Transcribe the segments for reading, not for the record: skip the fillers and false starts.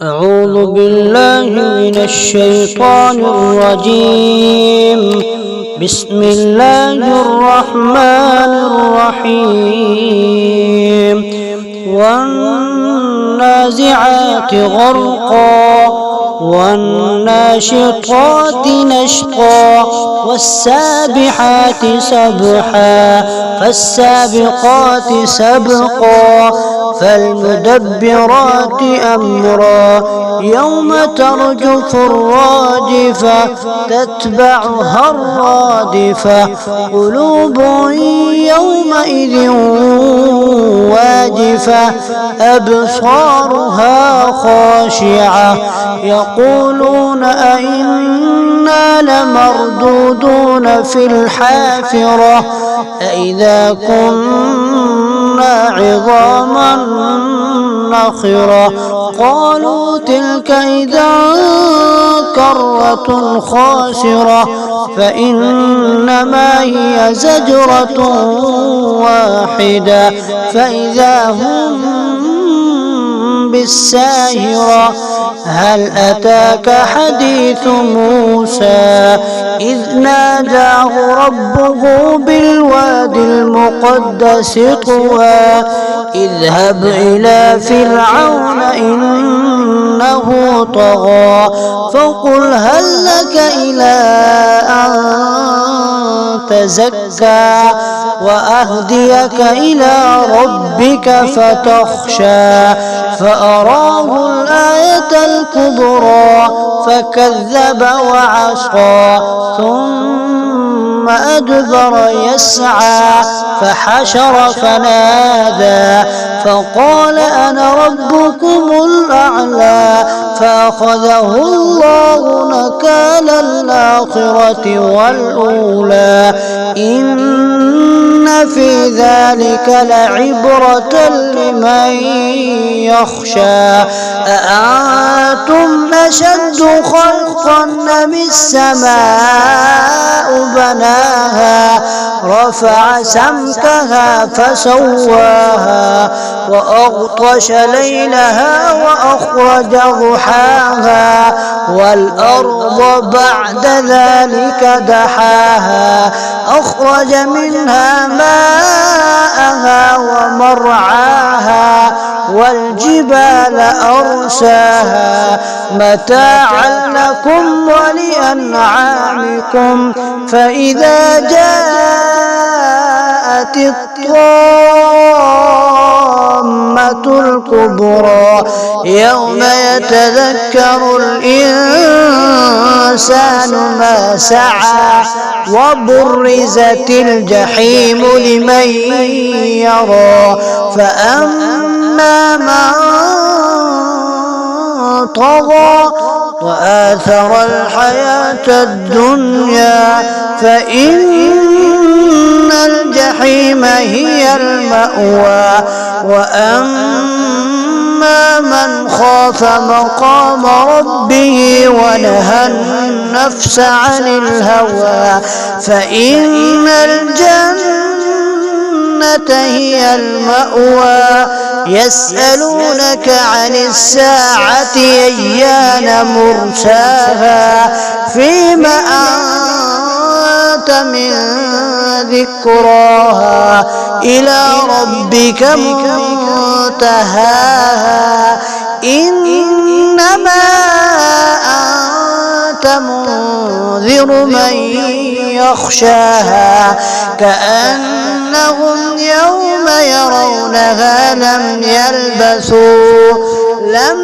أعوذ بالله من الشيطان الرجيم. بسم الله الرحمن الرحيم. والنازعات غرقا والناشطات نشطا والسابحات سبحا فالسابقات سبقا فالمدبرات أمرا يوم ترجف الراجفة تتبعها الرادفة قلوب يومئذ واجفة أبصارها خاشعة يقولون أئنا لمردودون في الحافرة أئذا كنا عظاما نخرة قالوا تلك إذا كرة خاسرة فإنما هي زجرة واحدة فإذا هم بالساهرة هل أتاك حديث موسى إذ ناداه ربه بالوادي المقدس طوى اذهب إلى فرعون إنه طغى فقل هل لك إلى أن تزكى وأهديك إلى ربك فتخشى فأراه الآية الكبرى فكذب وعصى ثم أدبر يسعى فحشر فنادى فقال أنا ربكم الأعلى فأخذه الله نكال الآخرة والأولى إن في ذلك لعبرة لمن يخشى أأنتم أشد خلقا أم السماء بناها رفع سمكها فسواها وأغطش ليلها وأخرج ضحاها والأرض بعد ذلك دحاها أخرج منها ماءها ومرعاها والجبال أرساها متاعا لكم ولأنعامكم فإذا جاءت الطامة الكبرى يوم يتذكر الإنسان ما سعى وبرزت الجحيم لمن يرى فأما من طغى وآثر الحياة الدنيا فإن الجحيم هي المأوى وأما من خاف مقام ربه ونهى النفس عن الهوى فإن الجنة هي المأوى يسألونك عن الساعة أيان مرساها فيم أنت من ذكراها إلى ربك منتهاها إنما أنت منذر من يخشاها كأنهم يوم يرونها لم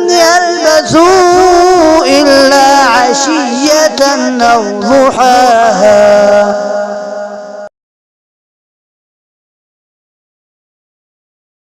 يلبثوا إلا عشية أو ضحاها.